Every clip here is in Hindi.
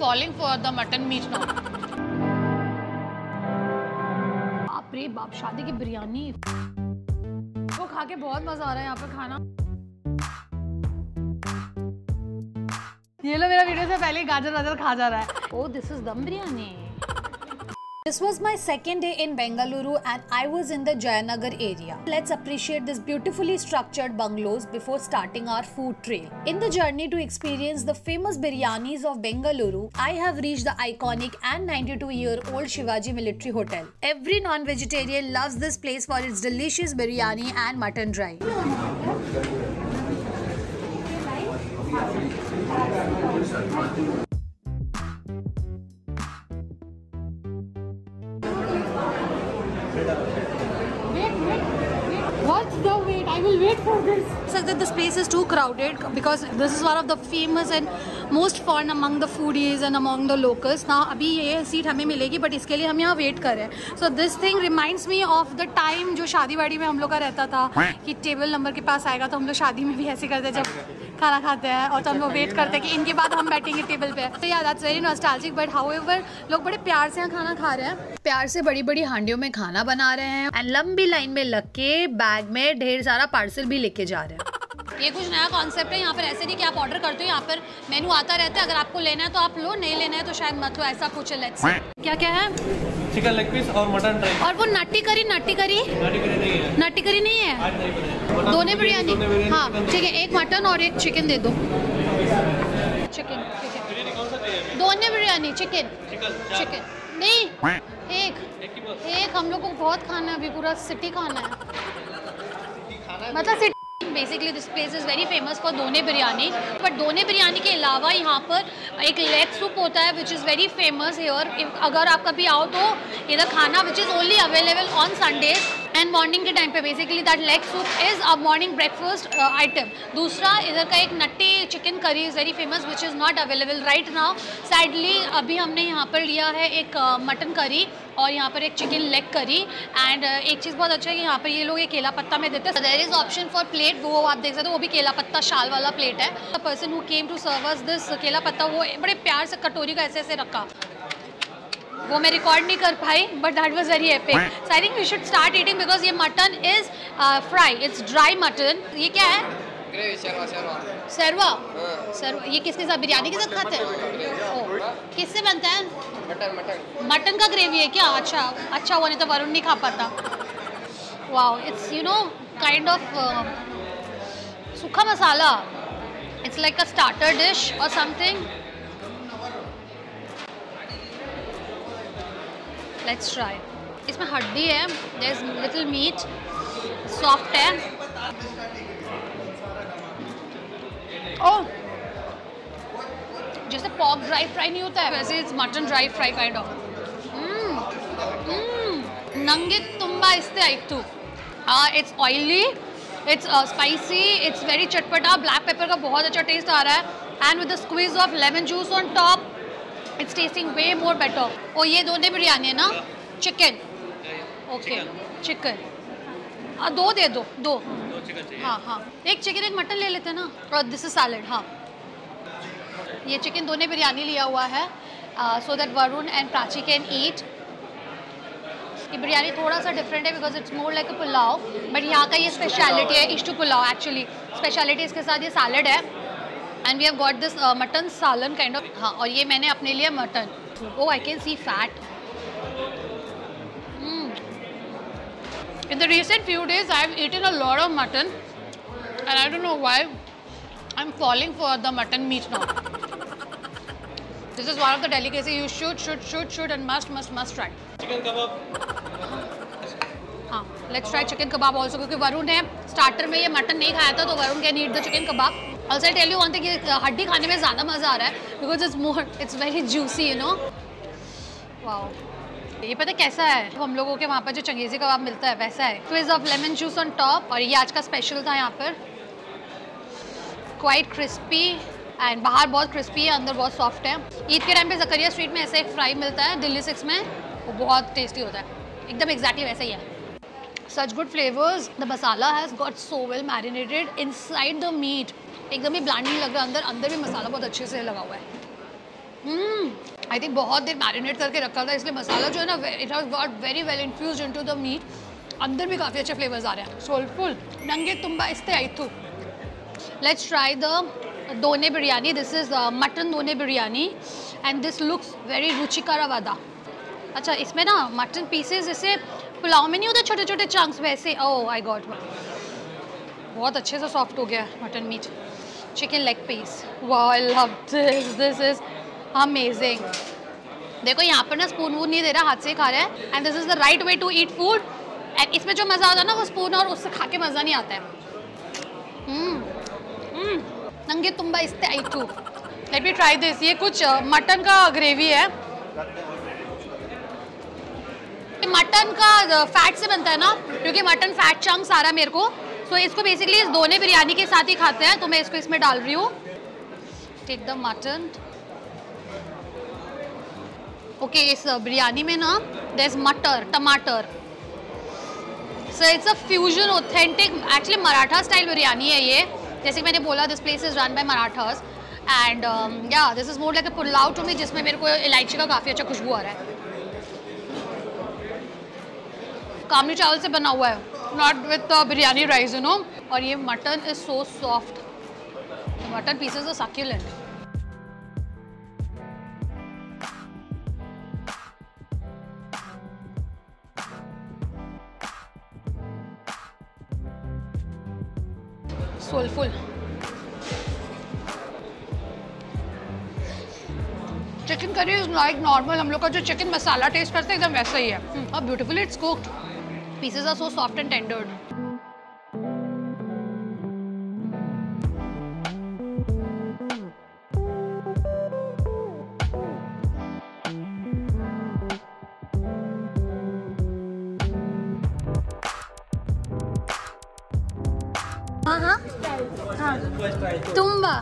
falling for the mutton meat now. बाप रे बाप, शादी की बिरयानी वो खा के बहुत मजा आ रहा है यहाँ पे खाना। ये लो, मेरा वीडियो से पहले गाजर वाजर खा जा रहा है। Oh, this is दम biryani. This was my second day in Bengaluru and I was in the Jayanagar area. Let's appreciate this beautifully structured bungalows before starting our food trail. In the journey to experience the famous biryanis of Bengaluru, I have reached the iconic and 92-year-old Shivaji Military Hotel. Every non-vegetarian loves this place for its delicious biryani and mutton dry. What's the wait? I will wait for this. So that this place is too crowded because this is one of the famous and most fun among the foodies and among the locals. Now अभी ये सीट हमें मिलेगी but इसके लिए हम यहाँ वेट कर रहे हैं. So this thing reminds me of the time जो शादी वाड़ी में हम लोग का रहता था कि टेबल नंबर के पास आएगा तो हम लोग शादी में भी ऐसे करते जब खाना खाते हैं और तो हम लोग वेट करते हैं कि इनके बाद हम बैठेंगे टेबल पे. तो यार that's very nostalgic but however लोग बड़े प्यार से यहाँ खाना खा रहे हैं, प्यार से बड़ी बड़ी हांडियों में खाना बना रहे हैं एंड लंबी लाइन में लग के बैग में ढेर सारा पार्सल भी लेके जा रहे हैं. ये कुछ नया कॉन्सेप्ट है यहाँ पर. ऐसे नहीं कि आप ऑर्डर करते हो, यहाँ पर मेनू आता रहता है. अगर आपको लेना है तो आप लो, नहीं लेना है तो शायद मत हो. ऐसा कुछ है. लेट्स क्या क्या है? चिकन लेग पीस और मटन ड्राई. और वो नट्टी करी नहीं है. नट्टी करी नहीं है. दोनों बिरयानी. हाँ ठीक है, एक मटन और एक चिकन दे दो. चिकन ठीक है. दोनों बिरयानी. चिकन नहीं, एक हम लोग को बहुत खाना है अभी. पूरा सिटी खाना है. मतलब city basically this place is very famous for दोने बिरयानी. बट दोने बिरयानी के अलावा यहाँ पर एक लेग सूप होता है which is very famous here. अगर आप कभी आओ तो इधर खाना which is only available on Sundays and morning के टाइम पे. Basically that leg soup is a morning breakfast item. दूसरा इधर का एक Nutty chicken curry is very famous which is not available right now. Sadly अभी हमने यहाँ पर लिया है एक मटन करी और यहाँ पर एक चिकन लेग करी. एंड एक चीज़ बहुत अच्छा है कि यहाँ पर ये लोग ये केला पत्ता में देते हैं. There is option for plate, वो आप देख सकते हो, वो भी केला पत्ता शाल वाला प्लेट है. The person who came to serve us this केला पत्ता, वो बड़े प्यार से कटोरी का ऐसे ऐसे रखा. वो मैं रिकॉर्ड नहीं कर पाई but that was very epic. So I think we should start eating because ये mutton is fry, it's dry mutton. ये क्या है? सरवा. ये किसके साथ? बिरयानी के साथ खाते हैं? किससे बनता है? मटन का ग्रेवी है क्या? अच्छा वो नहीं तो वरुण नहीं खा पाता. Wow, it's you know kind of सूखा masala. It's like a starter dish और समथिंग. Let's try. इसमें हड्डी है, there is little meat, soft है. ओह, जैसे पॉर्क ड्राई फ्राई नहीं होता है वैसे it's mutton dry fry kind of. नंगे तुम्बा इस्ते आइतु. It's oily, it's spicy, it's very चटपटा. ब्लैक पेपर का बहुत अच्छा टेस्ट आ रहा है and with the squeeze of lemon juice on top. It's tasting way more better. Oh ये दोनों बिरयानी है ना? चिकन. Okay chicken. दो दे दो. दो हाँ. एक चिकन एक मटन ले लेते हैं ना. और दिस इज सैलड. हाँ ये चिकन दोनों बिरयानी लिया हुआ है so that Varun and Prachi can eat. ये बिरयानी थोड़ा सा डिफरेंट है because it's more like a pulao. But यहाँ का ये स्पेशलिटी है इश्टू पुलाव. एक्चुअली स्पेशलिटी इसके साथ ये सैलड है and we have got this mutton salan kind of. हाँ और ये मैंने अपने लिए mutton. Oh I can see fat. In the recent few days, I have eaten a lot of mutton, and I don't know why I'm falling for the mutton meat now. This is one of the delicacies you should and must try. Chicken kebab. हाँ, let's try chicken kebab also क्योंकि वरुण है स्टार्टर में ये मटन नहीं खाया था तो Varun can eat the chicken kebab. Also I tell you one thing, हड्डी खाने में ज़्यादा मज़ा आ रहा है because it's very juicy, you know. Wow. ये पता कैसा है? हम लोगों के वहाँ पर जो चंगेज़ी कबाब मिलता है वैसा है. Squeeze of lemon juice on top. और ये आज का स्पेशल था यहाँ पर. क्वाइट क्रिस्पी एंड बाहर बहुत क्रिस्पी है, अंदर बहुत सॉफ्ट है. ईद के टाइम पे जकरिया स्ट्रीट में ऐसे एक फ्राई मिलता है दिल्ली 6 में, वो बहुत टेस्टी होता है. एकदम एग्जैक्टली वैसा ही है. Such good flavours. The masala has got so well marinated inside the meat. एकदम ही ब्लैंड नहीं लग रहा. अंदर भी मसाला बहुत अच्छे से लगा हुआ है. आई थिंक बहुत देर मैरिनेट करके रखा था, इसलिए मसाला जो है ना it has got very well infused into the meat. अंदर भी काफ़ी अच्छे फ्लेवर्स आ रहे हैं. सोलफुल नंगे तुम्बा इस्ते आइथु. Let's try the Donne biryani. This is mutton Donne biryani and this looks very रुचिकरवादा. अच्छा, इसमें ना मटन पीसेस जैसे पुलाव में नहीं होते छोटे छोटे चंक्स, वैसे. Oh I got. बहुत अच्छे से सॉफ्ट हो गया mutton meat. Chicken leg piece. वाह, I love this. This is amazing. देखो यहाँ पर ना स्पून वून नहीं दे रहा, हाथ से खा रहे हैं. And this is the right way to eat food. And इसमें जो मज़ा आता है ना वो स्पून और उससे खा के मज़ा नहीं आता है. नंगे तुम्बा इस्ते आई थू. Let me try this. ये कुछ मटन का ग्रेवी है. मटन का फैट से बनता है ना, क्योंकि मटन फैट चंक्स आ रहा है मेरे को. सो इसको बेसिकली इस दोने बिरयानी के साथ ही खाते हैं, तो मैं इसको इसमें डाल रही हूँ. Take the mutton. ओके, इस बिरयानी में ना there is matar, tamatar. So it's a fusion, authentic. Actually Maratha style biryani है ये. जैसे कि मैंने बोला, this place is run by Marathas. And yeah this is more like a pulao to me, जिसमें मेरे को इलायची का काफ़ी अच्छा खुशबू आ रहा है. कामनी चावल से बना हुआ है, not with biryani rice, you know. और ये mutton is so soft. Mutton pieces are succulent. Soulful. Chicken curry is like normal, हम लोग का जो चिकन मसाला टेस्ट करते हैं एकदम वैसा ही है. और beautifully it's cooked. Pieces are so soft and tendered. तुम्बा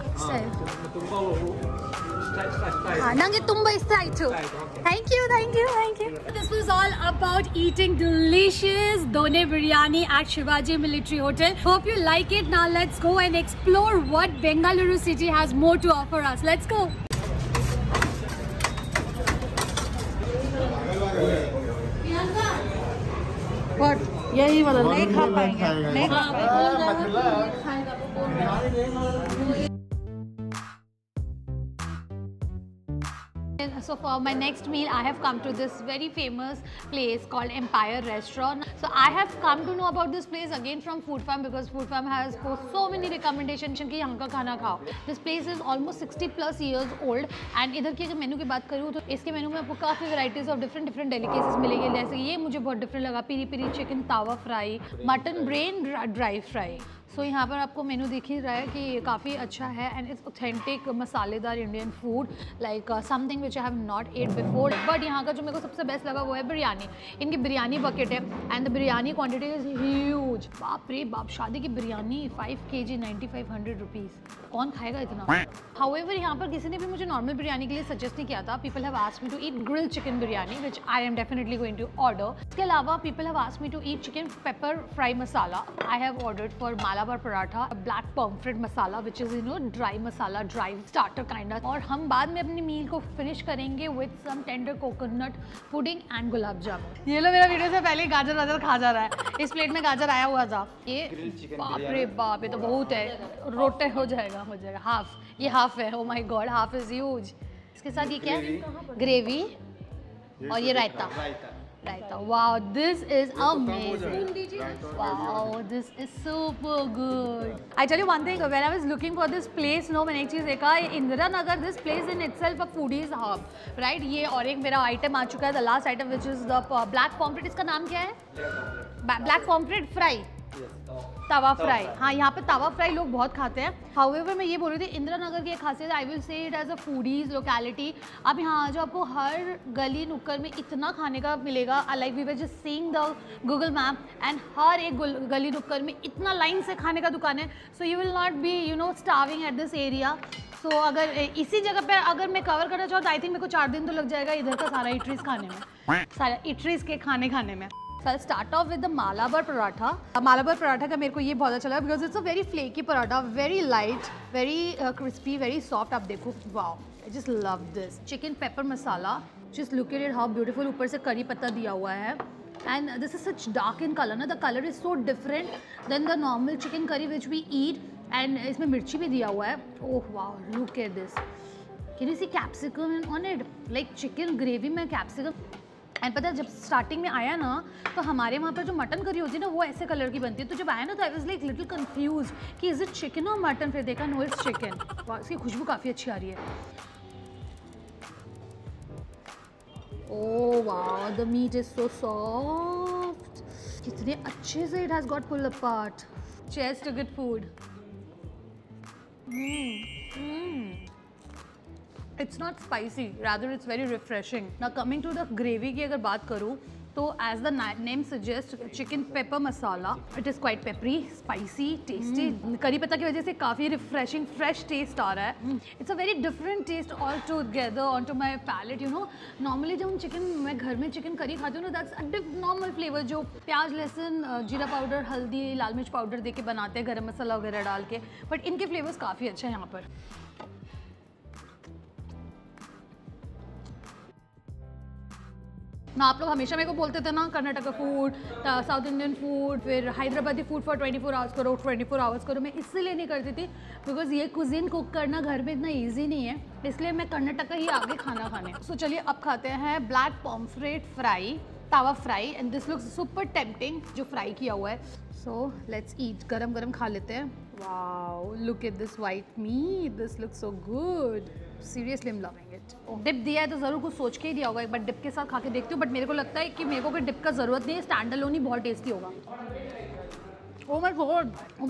nange tumba istaitu. Thank you. This was all about eating delicious done biryani at Shivaji Military Hotel. Hope you like it. Now let's go and explore what Bengaluru city has more to offer us. Let's go. What? यही मतलब नहीं खा पाएंगे, नहीं खा So for my next meal, I have come to this very famous place called Empire Restaurant. So I have come to know about this place again from Food Farm, because Food Farm has posted so many recommendations कि यहाँ का खाना खाओ. This place is almost 60+ years old. And इधर की अगर मेनू की बात करूँ तो इसके मेनू में आपको काफ़ी varieties of different delicacies मिलेंगे. जैसे ये मुझे बहुत डिफरेंट लगा, peri peri chicken tawa fry, mutton brain dry fry. So यहाँ पर आपको मेनू दिख ही रहा है कि ये काफ़ी अच्छा है. एंड इट्स ऑथेंटिक मसालेदार Indian food, like something which I have not at before. But यहाँ का जो मेरे को सबसे बेस्ट लगा वो है बिरयानी. इनकी बिरयानी बकेट है and the biryani quantity is huge. बाप रे बाप, शादी की बिरयानी 5 kg 9500 रुपीज़. कौन खाएगा इतना? हाउएवर यहाँ पर किसी ने भी मुझे नॉर्मल बिरयानी के लिए सजेस्ट नहीं किया था. People have asked me to eat grilled chicken biryani, which I am definitely going to order. इसके अलावा people have asked me to eat chicken pepper fry masala. I have ordered for Malabar paratha, black pomfret masala which is dry masala, dry starter kind of. और हम बाद में अपनी मील को फिनिश करेंगे with some tender coconut pudding and gulab jamun. ये लो, मेरा वीडियो से पहले गाजर वाजर खा जा रहा है. इस प्लेट में गाजर आया हुआ था. ये बाप रे बाप, ये तो बहुत है. रोटे हो जाएगा. हाफ, ये हाफ है. Oh my God, half is huge. इसके साथ ये क्या है? ग्रेवी और ये रायता. Wow, this is amazing. Wow, this is super good. I tell you one thing, when I was looking for this place, मैंने एक चीज़ देखा, Indira Nagar, this place in itself a foodies hub, right? ये और एक मेरा आइटम आ चुका है, the last item which is the black pomfret. इसका नाम क्या है? Black pomfret fry. तवा फ्राई. हाँ, यहाँ पे तवा फ्राई लोग बहुत खाते हैं. हाउएवर मैं ये बोल रही थी, इंदिरा नगर की एक खासियत, I will say it as a foodies locality. अब यहाँ जो आपको हर गली नुक्कड़ में इतना खाने का मिलेगा. Like we were just seeing the Google map and हर एक गली नुक्कड़ में इतना लाइन से खाने का दुकान है. So you will not be starving at this area. So अगर इसी जगह पे अगर मैं कवर करना चाहूँ तो आई थिंक मेरे को 4 दिन तो लग जाएगा इधर का सारा इटरीज खाने में, सारा इटरीज के खाने में. So I'll start off with the Malabar paratha. Malabar paratha का मेरे को ये बहुत अच्छा लगा because it's a very flaky paratha, very light, very crispy, very soft. आप देखो, wow, I just love this. Chicken pepper masala. Just look at it, how beautiful. ऊपर से करी पत्ता दिया हुआ है. And this is such dark in color. ना, the color is so different than the normal chicken curry which we eat. And इसमें मिर्ची भी दिया हुआ है. Oh wow, look at this. Can you see capsicum on it? Like chicken gravy में capsicum. एंड पता है जब स्टार्टिंग में आया ना तो हमारे वहाँ पर जो मटन करी होती है ना वो ऐसे कलर की बनती है, तो जब आया ना तो I was like little confuse कि इज इट चिकन और मटन, फिर देखा नो इट्स चिकन। इसकी खुशबू काफ़ी अच्छी आ रही है। Oh wow, the meat is so soft, कितने अच्छे से it has got pulled apart. Cheers to good food. It's not spicy, rather it's very refreshing. Now coming to the gravy की अगर बात करूँ तो as the name suggests, chicken pepper masala. It is quite peppery, spicy, tasty. करी पत्ता की वजह से काफ़ी refreshing, fresh taste आ रहा है. It's a very different taste altogether onto my palate, you know. Normally जब हम chicken, मैं घर में chicken करी खाती हूँ ना, that's a normal flavor जो प्याज, लहसुन, जीरा पाउडर, हल्दी, लाल मिर्च पाउडर दे के बनाते हैं, गरम मसाला वगैरह डाल के. But इनके फ्लेवर्स काफ़ी अच्छे हैं यहाँ पर. ना आप लोग हमेशा मेरे को बोलते थे ना Karnataka food, south Indian food, फिर हैदराबादी फूड फॉर 24 आवर्स करो, 24 आवर्स करो. मैं इसलिए नहीं करती थी बिकॉज ये कुजीन कुक करना घर में इतना इजी नहीं है, इसलिए मैं कर्नाटका ही आगे खाना खाने. सो चलिए अब खाते हैं black pomfret fry, tawa fry, and this looks super tempting जो फ्राई किया हुआ है. So let's eat. गरम गरम खा लेते हैं. Wow, look at this white meat, this looks so good. Seriously I am loving it. Dip दिया है तो ज़रूर कुछ सोच के ही दिया होगा, एक बार डिप के साथ खा के देखती हूँ. बट मेरे को लगता है कि मेरे को कोई डिप का ज़रूरत नहीं है, स्टैंड अलोन ही बहुत टेस्टी होगा. Oh my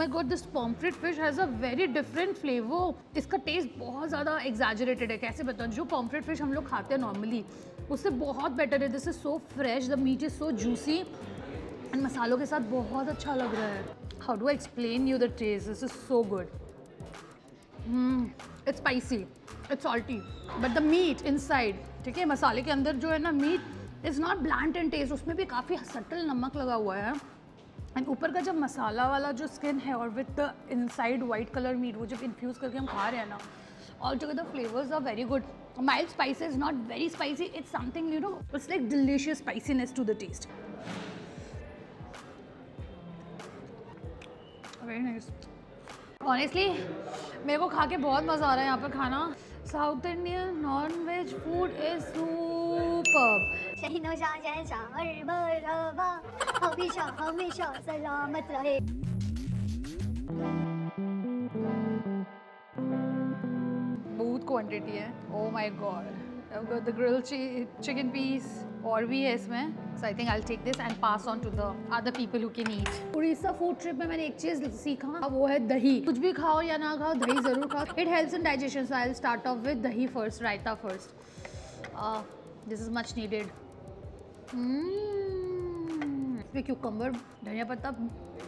god, this pomfret fish has a very different flavor. इसका टेस्ट बहुत ज़्यादा एग्जैजरेटेड है. कैसे बताऊँ, जो pomfret fish हम लोग खाते हैं नॉर्मली उससे बहुत बेटर है. This is so fresh, the meat is so juicy and मसालों के साथ बहुत अच्छा लग रहा है. How do I explain you the taste, this is so good. It's spicy, it's salty, but the meat inside, ठीक है, मसाले के अंदर जो है ना meat is not bland in taste, उसमें भी काफ़ी सटल नमक लगा हुआ है. एंड ऊपर का जब मसाला वाला जो स्किन है और with the inside white colour meat, वो जब इन्फ्यूज़ करके हम खा रहे हैं ना, all together flavours are very good. Mild spicy is not very spicy, it's something you know, it's like delicious spiciness to the taste. Very nice. Honestly मेरे को खा के बहुत मज़ा आ रहा है यहाँ पर खाना. South Indian non veg food is superb. हमेशा सलामत रहे. बहुत क्वांटिटी है. Oh my God, the grilled chicken piece और भी है इसमें. So I think I will take this and pass on to the other people who can eat. Orissa food trip में मैंने एक चीज़ सीखा, वो है दही. कुछ भी खाओ या ना खाओ, दही ज़रूर खाओ. It helps in digestion. So I will start off with dahi first, raita first. This is much needed. इसमें क्यूकम्बर, धनिया पत्ता,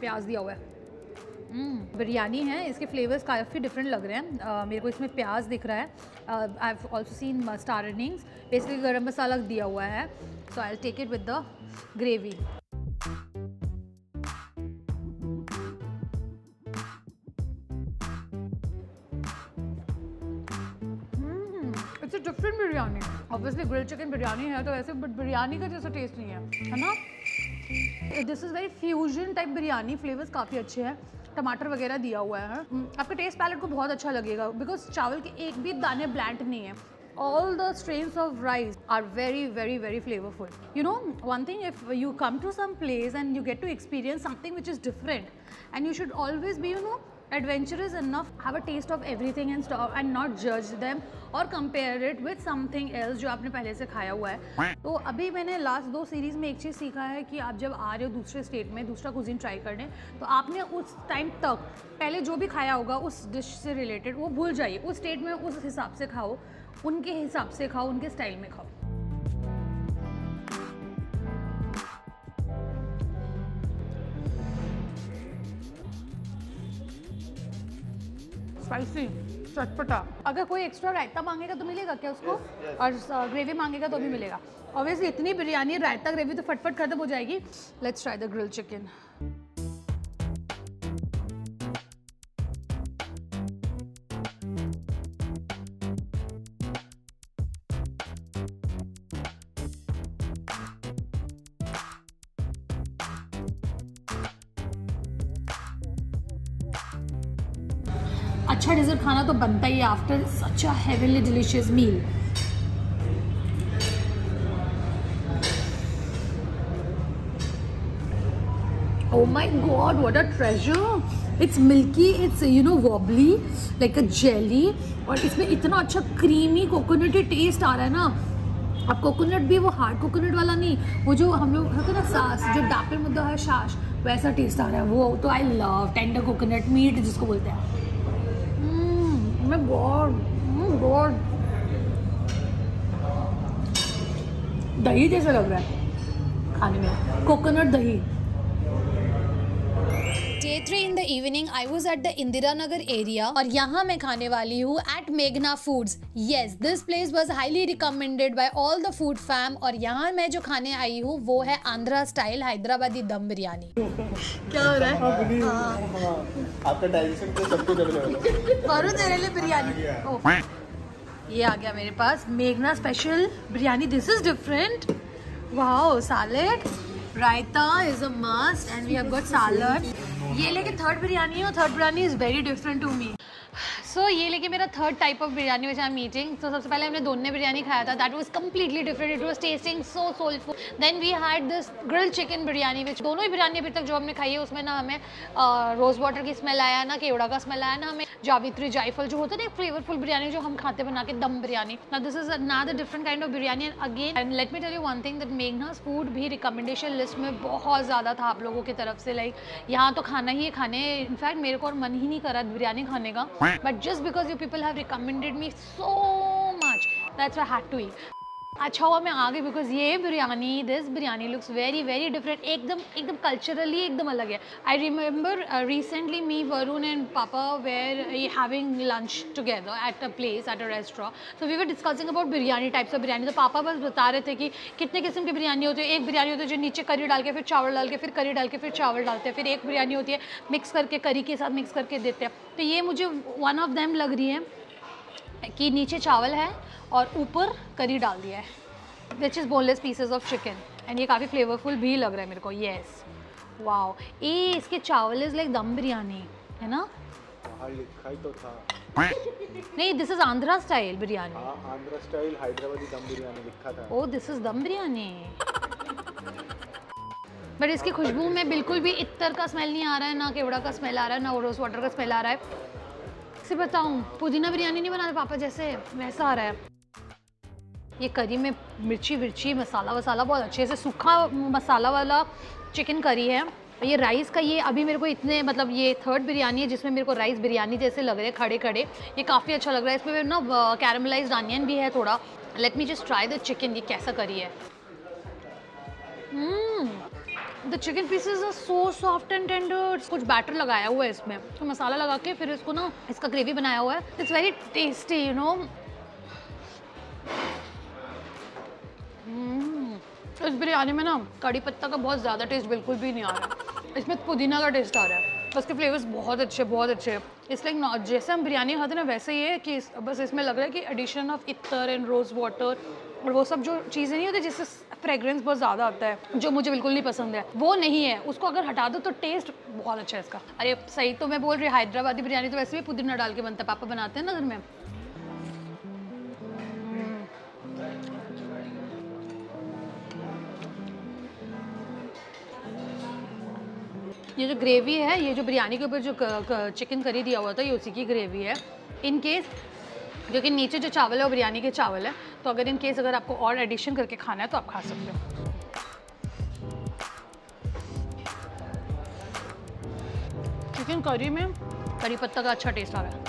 प्याज दिया हुआ है. बिरयानी है, इसके फ्लेवर्स काफ़ी डिफरेंट लग रहे हैं. मेरे को इसमें प्याज दिख रहा है. आई हैव ऑल्सो सीन स्टार्निंग्स. बेसिकली गरम मसाला दिया हुआ है. So I will take it with the gravy. It's a different biryani. Obviously grilled chicken biryani है तो वैसे, बट बिरयानी का जैसा टेस्ट नहीं है ना. This is very fusion type biryani. Flavours काफ़ी अच्छे हैं, टमाटर वगैरह दिया हुआ है. आपके टेस्ट पैलेट को बहुत अच्छा लगेगा बिकॉज चावल के एक भी दाने ब्लैंड नहीं है. All the strains of rice are very, very, very flavorful. You know, one thing, if you come to some place and you get to experience something which is different, and you should always be, you know, adventurous enough, have a taste of everything and stuff, and not judge them or compare it with something else जो आपने पहले से खाया हुआ है. तो अभी मैंने लास्ट 2 सीरीज़ में एक चीज़ सीखा है कि आप जब आ रहे हो दूसरे स्टेट में दूसरा कुजीन ट्राई करने, तो आपने उस टाइम तक पहले जो भी खाया होगा उस डिश से रिलेटेड वो भूल जाइए. उस स्टेट में उस हिसाब से खाओ, उनके हिसाब से खाओ, उनके स्टाइल में खाओ. स्पाइसी, चटपटा। अगर कोई एक्स्ट्रा रायता मांगेगा तो मिलेगा क्या उसको? और ग्रेवी मांगेगा तो भी मिलेगा। ऑब्वियसली इतनी बिरयानी, रायता ग्रेवी तो फटफट खत्म हो जाएगी। Let's try the grilled chicken. अच्छा डिजर्ट खाना तो बनता ही है after such a heavenly delicious meal. Oh my god, what a treasure! It's milky, it's wobbly like a jelly, और इसमें इतना अच्छा क्रीमी कोकोनटी टेस्ट आ रहा है ना। अब कोकोनट भी वो हार्ड कोकोनट वाला नहीं, वो जो हम लोग होते हैं ना सास, जो डापर मुद्दा है शाश, वैसा टेस्ट आ रहा है वो। तो I love tender coconut meat जिसको बोलते हैं। मैं गॉड दही जैसा लग रहा है खाने में, कोकोनट दही। Day 3 in the evening, I was at the Indira Nagar area और यहाँ मैं खाने वाली हूँ at Meghna Foods. Yes, this place was highly recommended by all the food fam और यहाँ मैं जो खाने आई हूँ वो है आंध्रा स्टाइल हैदराबादी दम बिरयानी। क्या हो रहा है? आपका डाइजेशन तो सब कुछ अवेलेबल है। और तेरे लिए बिरयानी। ये आ गया मेरे पास मेघना special biryani. This is different. Wow, salad, raita is a must and we have got salad. ये लेके थर्ड बिरयानी है और third biryani is very different to me. So ये लेके मेरा third type of biryani which I am eating. तो सबसे पहले हमने दोनों बिरयानी खाया था, that was completely different. It was tasting so soulful. Then we had this grilled chicken biryani, विच दोनों ही बिरयानी अभी तक जो हमने खाई है उसमें ना हमें रोज़ वाटर की स्मेल आया, ना केवड़ा का स्मेल आया, ना हमें जावित्री जायफल जो होता है ना फ्लेवरफुल बिरयानी जो हम खाते बना के दम बिरयानी। ना this is another different kind of biryani. Again and let me tell you one thing, that Meghna's food भी रिकमेंडेशन लिस्ट में बहुत ज़्यादा था आप लोगों की तरफ से। लाइक यहाँ तो खाना ही है खाने। इनफैक्ट मेरे को और मन ही नहीं करा बिरयानी खाने का, but just because you people have recommended me so much, that's why I had to eat. अच्छा हुआ मैं आ गई बिकॉज ये biryani, this biryani looks very very different. एकदम कल्चरली एकदम अलग है। I remember recently me, Varun and papa were having lunch together at a place, at a restaurant. So we were discussing about biryani, types of biryani. तो पापा बस बता रहे थे कि कितने किस्म की बिरयानी होती है। एक बिरयानी होती है जो नीचे करी डाल के फिर चावल डाल के, फिर करी डाल के फिर चावल डालते हैं। फिर एक बिरयानी होती है मिक्स करके, करी के साथ मिक्स करके देते हैं। तो ये मुझे वन ऑफ देम लग रही है कि नीचे चावल है और ऊपर करी डाल दिया है, which is boneless pieces of chicken. And ये काफ़ी फ्लेवरफुल भी लग रहा है मेरे को। Yes, wow. ये इसके चावल इज़ लाइक दम बिरयानी है ना? लिखा ही तो था। नहीं, this is Andhra style biryani. Andhra style Hyderabadi दम बिरयानी लिखा था। ओ, दिस इज़ दम बिरयानी। बट इसकी खुशबू में बिल्कुल भी इत्तर का स्मेल नहीं आ रहा है, ना केवड़ा का स्मेल आ रहा है, ना रोज़ वाटर का स्मेल आ रहा है। से बताऊँ, पुदीना बिरयानी नहीं बनाते पापा जैसे, वैसा आ रहा है। ये करी में मिर्ची मसाला वसाला बहुत अच्छे से, सूखा मसाला वाला चिकन करी है। ये राइस का, ये अभी मेरे को इतने मतलब ये थर्ड बिरयानी है जिसमें मेरे को राइस बिरयानी जैसे लग रहे हैं खड़े खड़े। ये काफ़ी अच्छा लग रहा है। इसमें ना कैरमलाइज्ड अनियन भी है थोड़ा। Let me just try the chicken, ये कैसा करी है। The chicken pieces are so soft and tender. कुछ बैटर लगाया हुआ है इसमें, तो मसाला लगा के फिर इसको ना इसका ग्रेवी बनाया हुआ है। It's very tasty, you know. इस बिरयानी में ना कड़ी पत्ता का बहुत ज़्यादा टेस्ट बिल्कुल भी नहीं आ रहा है। इसमें पुदीना का टेस्ट आ रहा है। उसके फ्लेवर्स बहुत अच्छे हैं। इस लाइक जैसे हम बिरयानी खाते हैं ना वैसे ही है कि बस इसमें लग रहा है कि एडिशन ऑफ इत्तर एंड रोज़ वाटर और वो सब जो चीज़ें नहीं होती जिससे फ्रेग्रेंस बहुत ज़्यादा आता है, जो मुझे बिल्कुल नहीं पसंद है, वो नहीं है। उसको अगर हटा दो तो टेस्ट बहुत अच्छा है इसका। अरे सही तो मैं बोल रही हूँ, हैदराबादी बिरयानी तो वैसे भी पुदीना डाल के बनता है, पापा बनाते हैं ना घर में। ये जो ग्रेवी है, ये जो बिरयानी के ऊपर जो चिकन करी दिया हुआ था, ये उसी की ग्रेवी है। इन केस क्योंकit नीचे जो चावल है वो बिरयानी के चावल है, तो अगर इन केस अगर आपको और एडिशन करके खाना है तो आप खा सकते हो। चिकन करी में करी पत्ता का अच्छा टेस्ट आ रहा है।